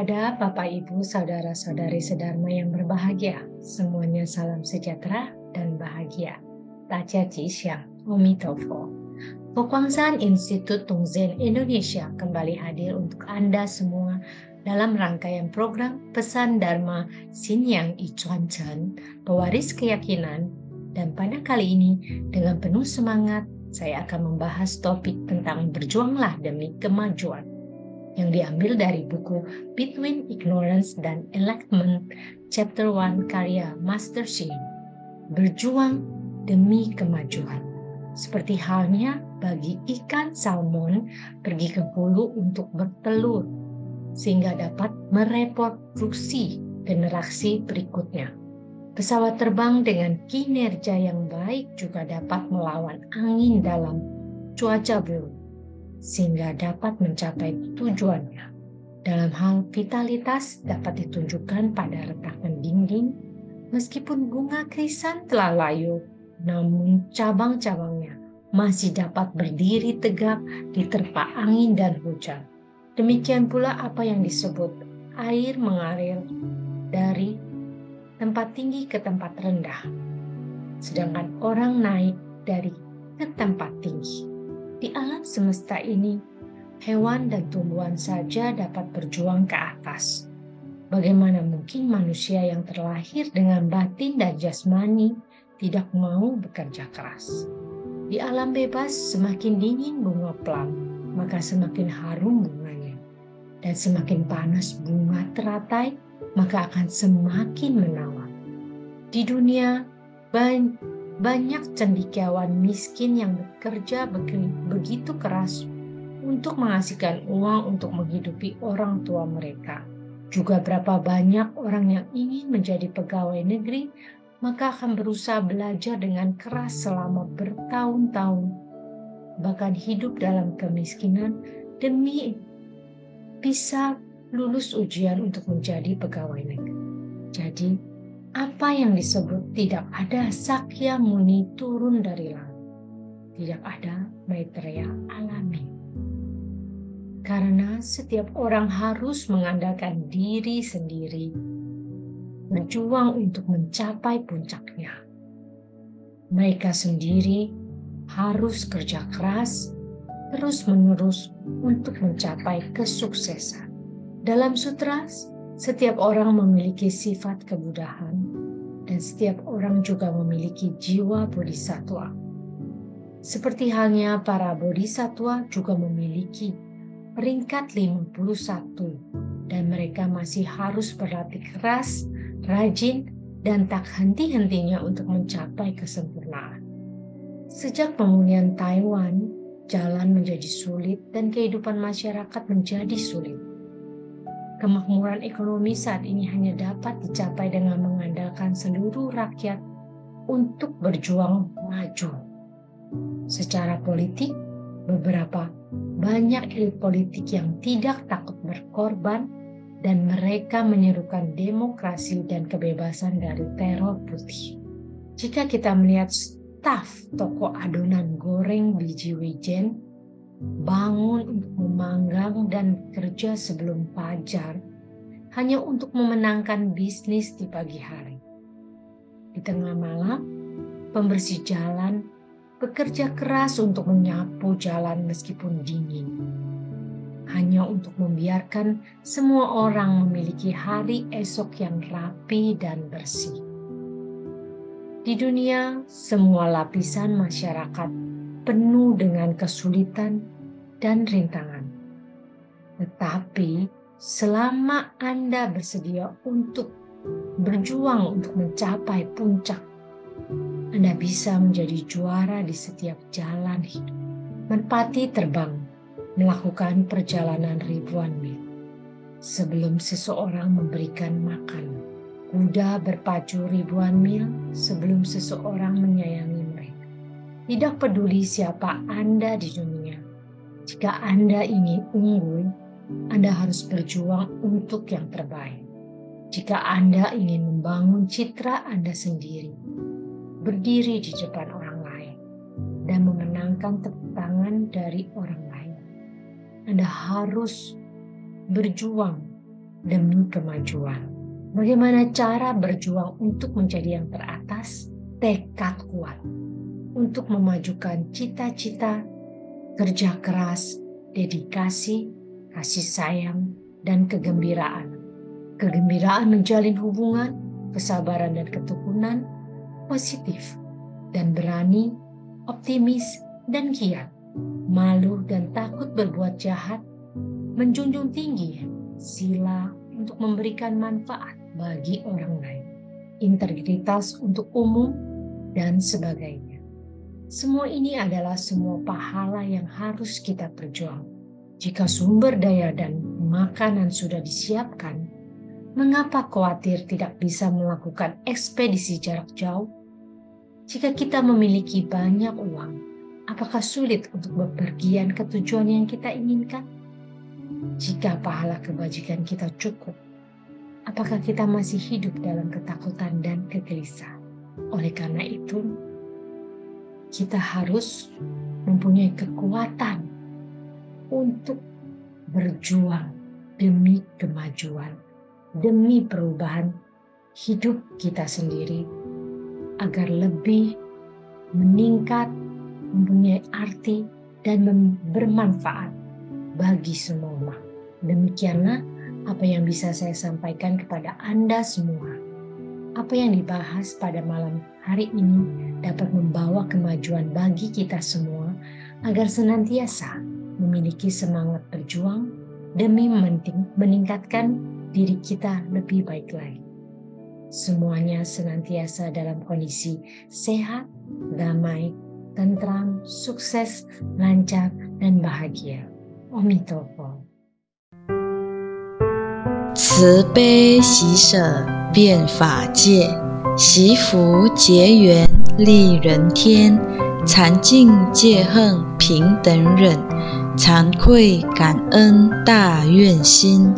Kepada Bapak, Ibu, Saudara-saudari sedharma yang berbahagia, semuanya salam sejahtera dan bahagia. Taja Siang, Omitofo. Pekuangsan Institut Tungzen Indonesia kembali hadir untuk Anda semua dalam rangkaian program Pesan Dharma Sinyang Ichuan Chen, pewaris keyakinan, dan pada kali ini dengan penuh semangat saya akan membahas topik tentang berjuanglah demi kemajuan yang diambil dari buku Between Ignorance dan Enlightenment, Chapter 1 karya Master Hsing. Berjuang demi kemajuan. Seperti halnya bagi ikan salmon pergi ke hulu untuk bertelur, sehingga dapat mereproduksi generasi berikutnya. Pesawat terbang dengan kinerja yang baik juga dapat melawan angin dalam cuaca buruk, sehingga dapat mencapai tujuannya. Dalam hal vitalitas dapat ditunjukkan pada retakan dinding, meskipun bunga krisan telah layu, namun cabang-cabangnya masih dapat berdiri tegak diterpa angin dan hujan. Demikian pula apa yang disebut air mengalir dari tempat tinggi ke tempat rendah, sedangkan orang naik dari ke tempat tinggi. Di alam semesta ini, hewan dan tumbuhan saja dapat berjuang ke atas. Bagaimana mungkin manusia yang terlahir dengan batin dan jasmani tidak mau bekerja keras? Di alam bebas, semakin dingin bunga plum, maka semakin harum bunganya. Dan semakin panas bunga teratai, maka akan semakin menawan. Di dunia, banyak cendekiawan miskin yang bekerja begitu keras untuk menghasilkan uang untuk menghidupi orang tua mereka. Juga berapa banyak orang yang ingin menjadi pegawai negeri, maka akan berusaha belajar dengan keras selama bertahun-tahun, bahkan hidup dalam kemiskinan demi bisa lulus ujian untuk menjadi pegawai negeri. Jadi, apa yang disebut tidak ada Sakya Muni turun dari langit, tidak ada Maitreya alami. Karena setiap orang harus mengandalkan diri sendiri, berjuang untuk mencapai puncaknya. Mereka sendiri harus kerja keras, terus-menerus untuk mencapai kesuksesan. Dalam sutra, setiap orang memiliki sifat kebudahan, dan setiap orang juga memiliki jiwa bodhisattva. Seperti halnya para bodhisattva juga memiliki peringkat 51, dan mereka masih harus berlatih keras, rajin, dan tak henti-hentinya untuk mencapai kesempurnaan. Sejak pemulihan Taiwan, jalan menjadi sulit dan kehidupan masyarakat menjadi sulit. Kemakmuran ekonomi saat ini hanya dapat dicapai dengan mengandalkan seluruh rakyat untuk berjuang maju. Secara politik, beberapa banyak elit politik yang tidak takut berkorban dan mereka menyerukan demokrasi dan kebebasan dari teror putih. Jika kita melihat staf toko adonan goreng biji wijen, bangun untuk memanggang dan bekerja sebelum fajar hanya untuk memenangkan bisnis di pagi hari. Di tengah malam, pembersih jalan bekerja keras untuk menyapu jalan meskipun dingin, hanya untuk membiarkan semua orang memiliki hari esok yang rapi dan bersih. Di dunia, semua lapisan masyarakat penuh dengan kesulitan dan rintangan. Tetapi selama Anda bersedia untuk berjuang untuk mencapai puncak, Anda bisa menjadi juara di setiap jalan hidup. Merpati terbang, melakukan perjalanan ribuan mil sebelum seseorang memberikan makan. Kuda berpacu ribuan mil sebelum seseorang menyayangi mereka. Tidak peduli siapa Anda di dunia, jika Anda ingin unggul, Anda harus berjuang untuk yang terbaik. Jika Anda ingin membangun citra Anda sendiri, berdiri di depan orang lain, dan memenangkan tepuk tangan dari orang lain, Anda harus berjuang demi kemajuan. Bagaimana cara berjuang untuk menjadi yang teratas? Tekad kuat untuk memajukan cita-cita, kerja keras, dedikasi, kasih sayang, dan kegembiraan. Kegembiraan menjalin hubungan, kesabaran dan ketukunan, positif dan berani, optimis dan giat, malu dan takut berbuat jahat, menjunjung tinggi sila untuk memberikan manfaat bagi orang lain, integritas untuk umum, dan sebagainya. Semua ini adalah semua pahala yang harus kita perjuang. Jika sumber daya dan makanan sudah disiapkan, mengapa khawatir tidak bisa melakukan ekspedisi jarak jauh? Jika kita memiliki banyak uang, apakah sulit untuk bepergian ke tujuan yang kita inginkan? Jika pahala kebajikan kita cukup, apakah kita masih hidup dalam ketakutan dan kegelisahan? Oleh karena itu, kita harus mempunyai kekuatan untuk berjuang demi kemajuan, demi perubahan hidup kita sendiri, agar lebih meningkat, mempunyai arti, dan bermanfaat bagi semua umat. Demikianlah apa yang bisa saya sampaikan kepada Anda semua. Apa yang dibahas pada malam hari ini dapat membawa kemajuan bagi kita semua agar senantiasa memiliki semangat berjuang demi meningkatkan diri kita lebih baik lagi. Semuanya senantiasa dalam kondisi sehat, damai, tentram, sukses, lancar, dan bahagia. Amitofo. 慈悲喜舍遍法界，惜福结缘利人天，禅净戒恨平等忍，惭愧感恩大愿心。